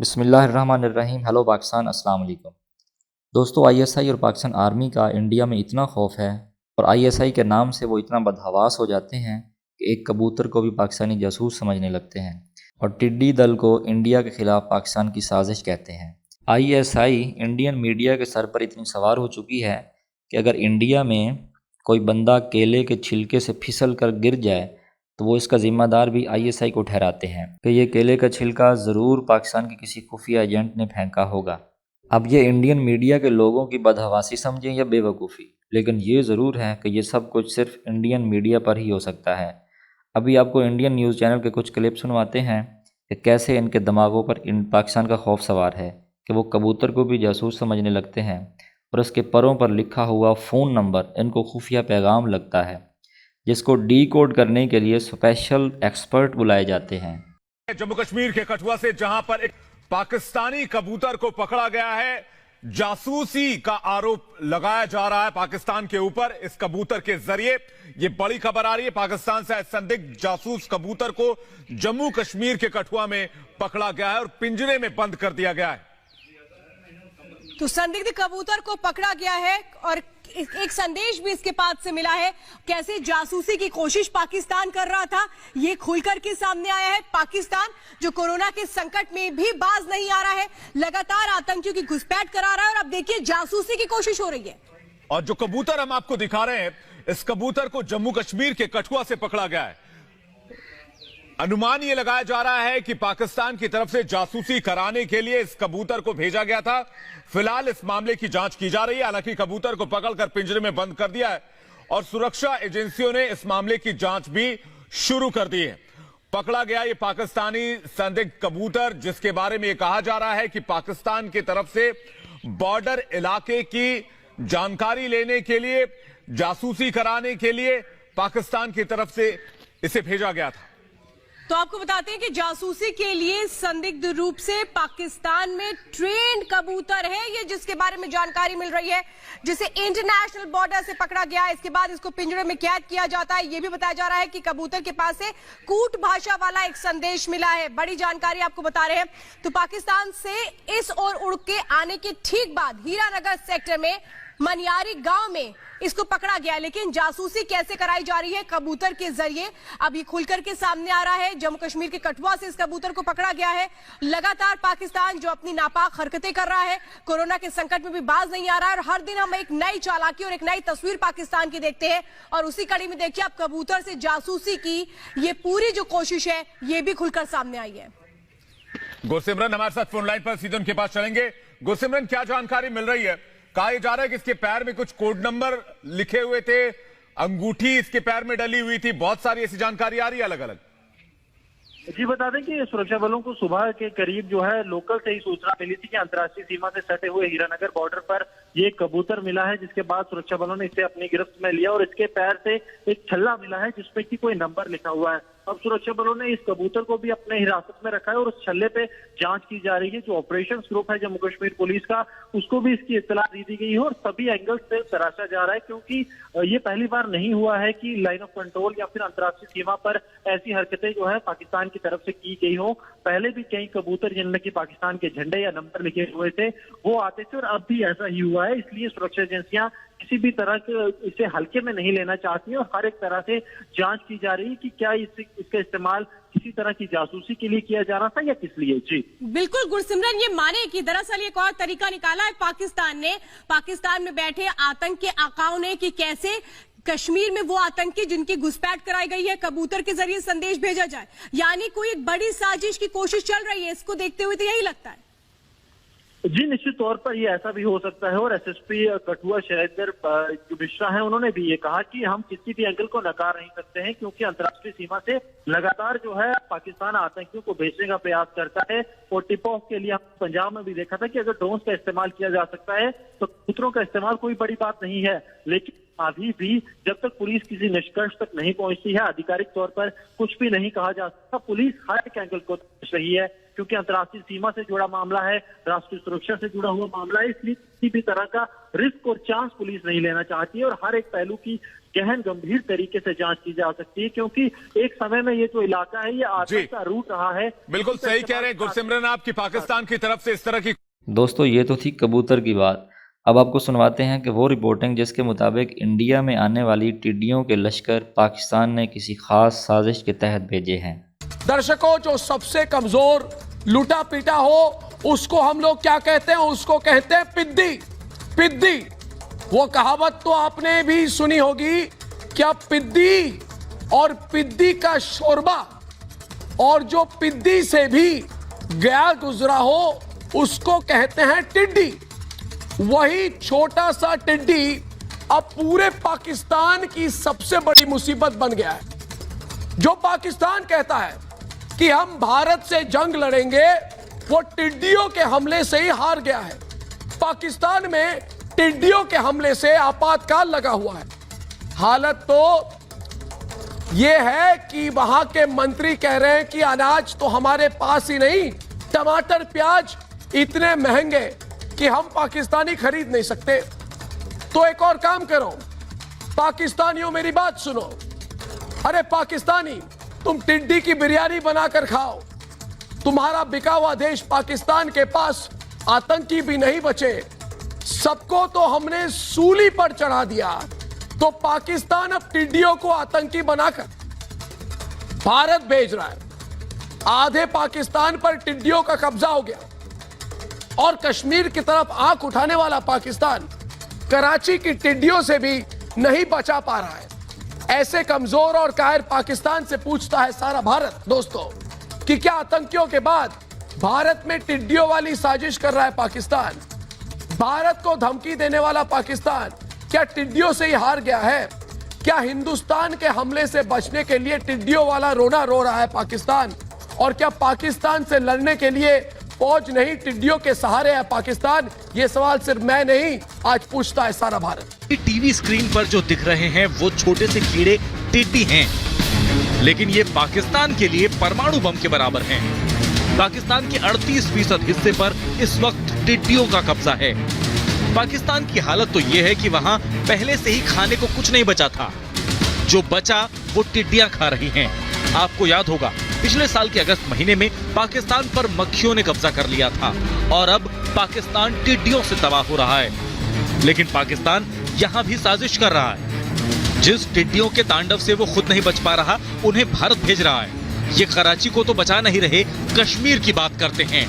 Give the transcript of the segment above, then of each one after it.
बिस्मिल्लाहिर्रहमानिर्रहीम। हेलो पाकिस्तान, अस्सलाम वालेकुम। दोस्तों, आईएसआई और पाकिस्तान आर्मी का इंडिया में इतना खौफ है और आईएसआई के नाम से वो इतना बदहवास हो जाते हैं कि एक कबूतर को भी पाकिस्तानी जासूस समझने लगते हैं और टिड्डी दल को इंडिया के ख़िलाफ़ पाकिस्तान की साजिश कहते हैं। आईएसआई इंडियन मीडिया के सर पर इतनी सवार हो चुकी है कि अगर इंडिया में कोई बंदा केले के छिलके से फिसल कर गिर जाए तो वो इसका ज़िम्मेदार भी आईएसआई को ठहराते हैं कि ये केले का छिलका ज़रूर पाकिस्तान के किसी खुफिया एजेंट ने फेंका होगा। अब ये इंडियन मीडिया के लोगों की बदहवासी समझें या बेवकूफ़ी, लेकिन ये ज़रूर है कि ये सब कुछ सिर्फ इंडियन मीडिया पर ही हो सकता है। अभी आपको इंडियन न्यूज़ चैनल के कुछ क्लिप सुनवाते हैं कि कैसे इनके दिमागों पर इन पाकिस्तान का खौफ सवार है कि वो कबूतर को भी जासूस समझने लगते हैं और उसके परों पर लिखा हुआ फ़ोन नंबर इनको खुफिया पैगाम लगता है, जिसको डी कोड करने के लिए स्पेशल एक्सपर्ट बुलाए जाते हैं। जम्मू कश्मीर के कठुआ से जहां पर एक पाकिस्तानी कबूतर को पकड़ा गया है, जासूसी का आरोप लगाया जा रहा है पाकिस्तान के ऊपर इस कबूतर के जरिए। यह बड़ी खबर आ रही है, पाकिस्तान से संदिग्ध जासूस कबूतर को जम्मू कश्मीर के कठुआ में पकड़ा गया है और पिंजरे में बंद कर दिया गया है। तो संदिग्ध कबूतर को पकड़ा गया है और एक संदेश भी इसके पास से मिला है। कैसे जासूसी की कोशिश पाकिस्तान कर रहा था, ये खुलकर के सामने आया है। पाकिस्तान जो कोरोना के संकट में भी बाज नहीं आ रहा है, लगातार आतंकियों की घुसपैठ करा रहा है और अब देखिए जासूसी की कोशिश हो रही है। और जो कबूतर हम आपको दिखा रहे हैं, इस कबूतर को जम्मू कश्मीर के कठुआ से पकड़ा गया है। अनुमान यह लगाया जा रहा है कि पाकिस्तान की तरफ से जासूसी कराने के लिए इस कबूतर को भेजा गया था। फिलहाल इस मामले की जांच की जा रही है। हालांकि कबूतर को पकड़कर पिंजरे में बंद कर दिया है और सुरक्षा एजेंसियों ने इस मामले की जांच भी शुरू कर दी है। पकड़ा गया ये पाकिस्तानी संदिग्ध कबूतर, जिसके बारे में यह कहा जा रहा है कि पाकिस्तान की तरफ से बॉर्डर इलाके की जानकारी लेने के लिए, जासूसी कराने के लिए पाकिस्तान की तरफ से इसे भेजा गया था। तो आपको बताते हैं कि जासूसी के लिए संदिग्ध रूप से पाकिस्तान में ट्रेंड कबूतर है ये, जिसके बारे में जानकारी मिल रही है, जिसे इंटरनेशनल बॉर्डर से पकड़ा गया। इसके बाद इसको पिंजरे में कैद किया जाता है। ये भी बताया जा रहा है कि कबूतर के पास से कूट भाषा वाला एक संदेश मिला है। बड़ी जानकारी आपको बता रहे हैं। तो पाकिस्तान से इस ओर उड़ के आने के ठीक बाद हीरानगर सेक्टर में मनियारी गांव में इसको पकड़ा गया। लेकिन जासूसी कैसे कराई जा रही है कबूतर के जरिए, अभी खुलकर के सामने आ रहा है। जम्मू कश्मीर के कठुआ से इस कबूतर को पकड़ा गया है। लगातार पाकिस्तान जो अपनी नापाक हरकतें कर रहा है, कोरोना के संकट में भी बाज नहीं आ रहा है और हर दिन हम एक नई चालाकी और एक नई तस्वीर पाकिस्तान की देखते हैं। और उसी कड़ी में देखिए, आप कबूतर से जासूसी की ये पूरी जो कोशिश है, ये भी खुलकर सामने आई है। गुरसिमरन हमारे साथ फोन लाइन पर, सीधे उनके पास चलेंगे। गुरसिमरन, क्या जानकारी मिल रही है? कहा जा रहा है कि इसके पैर में कुछ कोड नंबर लिखे हुए थे, अंगूठी इसके पैर में डली हुई थी, बहुत सारी ऐसी जानकारी आ रही है अलग अलग। जी, बता दें कि सुरक्षा बलों को सुबह के करीब जो है लोकल से ही सूचना मिली थी कि अंतर्राष्ट्रीय सीमा से सटे हुए हीरानगर बॉर्डर पर ये कबूतर मिला है, जिसके बाद सुरक्षा बलों ने इसे अपनी गिरफ्त में लिया और इसके पैर से एक छल्ला मिला है जिसपे कि कोई नंबर लिखा हुआ है। अब सुरक्षा बलों ने इस कबूतर को भी अपने हिरासत में रखा है और उस छल्ले पे जांच की जा रही है। जो ऑपरेशन ग्रुप है जम्मू कश्मीर पुलिस का, उसको भी इसकी इत्तला दी गई है और सभी एंगल से तराशा जा रहा है, क्योंकि ये पहली बार नहीं हुआ है कि लाइन ऑफ कंट्रोल या फिर अंतर्राष्ट्रीय सीमा पर ऐसी हरकतें जो है पाकिस्तान की तरफ से की गई हो। पहले भी कई कबूतर जिनमें कि पाकिस्तान के झंडे या नंबर लिखे हुए थे वो आते थे और अब भी ऐसा ही हुआ है। इसलिए सुरक्षा एजेंसियां किसी भी तरह के इसे हल्के में नहीं लेना चाहती है और हर एक तरह से जांच की जा रही है कि क्या इसका इस्तेमाल किसी तरह की जासूसी के लिए किया जा रहा था या किस लिए। जी बिल्कुल गुरसिमरन, ये माने कि दरअसल एक और तरीका निकाला है पाकिस्तान ने, पाकिस्तान में बैठे आतंक के आकाओं ने, कि कैसे कश्मीर में वो आतंकी जिनकी घुसपैठ कराई गई है कबूतर के जरिए संदेश भेजा जाए। यानी कोई एक बड़ी साजिश की कोशिश चल रही है। इसको देखते हुए तो यही लगता है। जी, निश्चित तौर पर ये ऐसा भी हो सकता है और एसएसपी कठुआ शैलेंद्र जो मिश्रा है, उन्होंने भी ये कहा कि हम किसी भी एंगल को नकार नहीं सकते हैं, क्योंकि अंतर्राष्ट्रीय सीमा से लगातार जो है पाकिस्तान आतंकियों को भेजने का प्रयास करता है। और टिप ऑफ के लिए हम पंजाब में भी देखा था कि अगर ड्रोन का इस्तेमाल किया जा सकता है तो कबूतरों का इस्तेमाल कोई बड़ी बात नहीं है। लेकिन अभी भी जब तक पुलिस किसी निष्कर्ष तक नहीं पहुंचती है, आधिकारिक तौर पर कुछ भी नहीं कहा जा सकता। पुलिस हर एक एंगल को तलाश रही है क्योंकि अंतर्राष्ट्रीय सीमा से जुड़ा मामला है, राष्ट्रीय सुरक्षा से जुड़ा हुआ मामला है, इसलिए किसी भी तरह का रिस्क और चांस पुलिस नहीं लेना चाहती है और हर एक पहलू की गहन गंभीर तरीके से जांच की जा सकती है, क्योंकि एक समय में ये जो इलाका है ये आतंक का रूट रहा है। बिल्कुल सही कह रहे हैं गुरसिमरन आप कि पाकिस्तान की तरफ से इस तरह की। दोस्तों ये तो थी कबूतर की बात। अब आपको सुनवाते हैं कि वो रिपोर्टिंग जिसके मुताबिक इंडिया में आने वाली टिड्डियों के लश्कर पाकिस्तान ने किसी खास साजिश के तहत भेजे हैं। दर्शकों, जो सबसे कमजोर लूटा पीटा हो उसको हम लोग क्या कहते हैं? उसको कहते हैं पिद्दी। पिद्दी, वो कहावत तो आपने भी सुनी होगी, क्या पिद्दी और पिद्दी का शोरबा, और जो पिद्दी से भी गया गुजरा हो उसको कहते हैं टिड्डी। वही छोटा सा टिड्डी अब पूरे पाकिस्तान की सबसे बड़ी मुसीबत बन गया है। जो पाकिस्तान कहता है कि हम भारत से जंग लड़ेंगे, वो टिड्डियों के हमले से ही हार गया है। पाकिस्तान में टिड्डियों के हमले से आपातकाल लगा हुआ है। हालत तो यह है कि वहां के मंत्री कह रहे हैं कि अनाज तो हमारे पास ही नहीं, टमाटर प्याज इतने महंगे कि हम पाकिस्तानी खरीद नहीं सकते। तो एक और काम करो पाकिस्तानियों, मेरी बात सुनो। अरे पाकिस्तानी, तुम टिड्डी की बिरयानी बनाकर खाओ। तुम्हारा बिका हुआ देश पाकिस्तान के पास आतंकी भी नहीं बचे, सबको तो हमने सूली पर चढ़ा दिया। तो पाकिस्तान अब टिड्डियों को आतंकी बनाकर भारत भेज रहा है। आधे पाकिस्तान पर टिड्डियों का कब्जा हो गया और कश्मीर की तरफ आंख उठाने वाला पाकिस्तान कराची की टिड्डियों से भी नहीं बचा पा रहा है। ऐसे कमजोर और कायर पाकिस्तान से पूछता है सारा भारत दोस्तों कि क्या आतंकियों के बाद भारत में टिड्डियों वाली साजिश कर रहा है पाकिस्तान? भारत को धमकी देने वाला पाकिस्तान क्या टिड्डियों से ही हार गया है? क्या हिंदुस्तान के हमले से बचने के लिए टिड्डियों वाला रोना रो रहा है पाकिस्तान? और क्या पाकिस्तान से लड़ने के लिए फौज नहीं टिड्डियों के सहारे है पाकिस्तान? ये सवाल सिर्फ मैं नहीं, आज पूछता है सारा भारत। टीवी स्क्रीन पर जो दिख रहे हैं वो छोटे से कीड़े टिड्डी हैं, लेकिन ये पाकिस्तान के लिए परमाणु बम के बराबर हैं। पाकिस्तान के 38% हिस्से पर इस वक्त टिड्डियों का कब्जा है। पाकिस्तान की हालत तो ये है कि वहाँ पहले से ही खाने को कुछ नहीं बचा था, जो बचा वो टिड्डियां खा रही हैं। आपको याद होगा पिछले साल के अगस्त महीने में पाकिस्तान पर मक्खियों ने कब्जा कर लिया था और अब पाकिस्तान टिड्डियों से तबाह हो रहा है। लेकिन पाकिस्तान यहाँ भी साजिश कर रहा है। जिस टिड्डियों के तांडव से वो खुद नहीं बच पा रहा, उन्हें भारत भेज रहा है। ये कराची को तो बचा नहीं रहे, कश्मीर की बात करते हैं।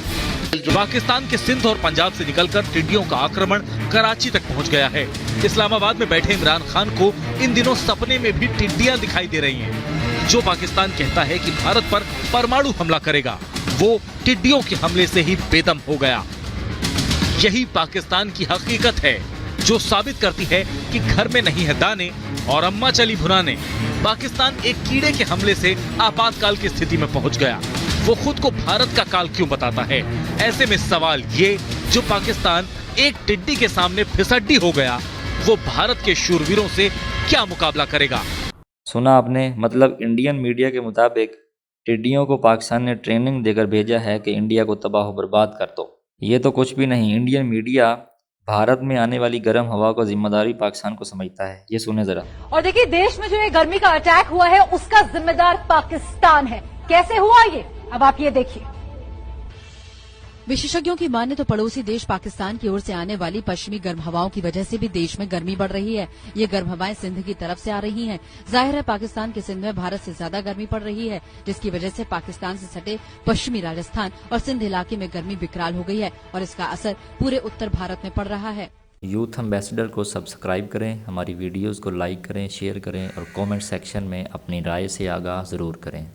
पाकिस्तान के सिंध और पंजाब से निकलकर टिड्डियों का आक्रमण कराची तक पहुंच गया है। इस्लामाबाद में बैठे इमरान खान को इन दिनों सपने में भी टिड्डियां दिखाई दे रही हैं। जो पाकिस्तान कहता है कि भारत पर परमाणु हमला करेगा, वो टिड्डियों के हमले से ही बेदम हो गया। यही पाकिस्तान की हकीकत है, जो साबित करती है कि घर में नहीं है दाने और अम्मा चली भुनाने। पाकिस्तान एक कीड़े के हमले से आपातकाल की स्थिति में पहुंच गया। वो खुद को भारत का काल क्यों बताता है? ऐसे में सवाल ये, जो पाकिस्तान एक टिड्डी के सामने फिसड्डी हो गया, वो भारत के शूरवीरों से क्या मुकाबला करेगा? सुना आपने, मतलब इंडियन मीडिया के मुताबिक टिड्डियों को पाकिस्तान ने ट्रेनिंग देकर भेजा है कि इंडिया को तबाह बर्बाद कर दो। ये तो कुछ भी नहीं, इंडियन मीडिया भारत में आने वाली गर्म हवा को जिम्मेदारी पाकिस्तान को समझता है। ये सुने जरा। और देखिए, देश में जो ये गर्मी का अटैक हुआ है उसका जिम्मेदार पाकिस्तान है। कैसे हुआ ये, अब आप ये देखिए। विशेषज्ञों की माने तो पड़ोसी देश पाकिस्तान की ओर से आने वाली पश्चिमी गर्म हवाओं की वजह से भी देश में गर्मी बढ़ रही है। ये गर्म हवाएं सिंध की तरफ से आ रही हैं। जाहिर है पाकिस्तान के सिंध में भारत से ज्यादा गर्मी पड़ रही है, जिसकी वजह से पाकिस्तान से सटे पश्चिमी राजस्थान और सिंध इलाके में गर्मी विकराल हो गई है और इसका असर पूरे उत्तर भारत में पड़ रहा है। यूथ एम्बेसडर को सब्सक्राइब करें, हमारी वीडियोज़ को लाइक करें, शेयर करें और कॉमेंट सेक्शन में अपनी राय से आगाह ज़रूर करें।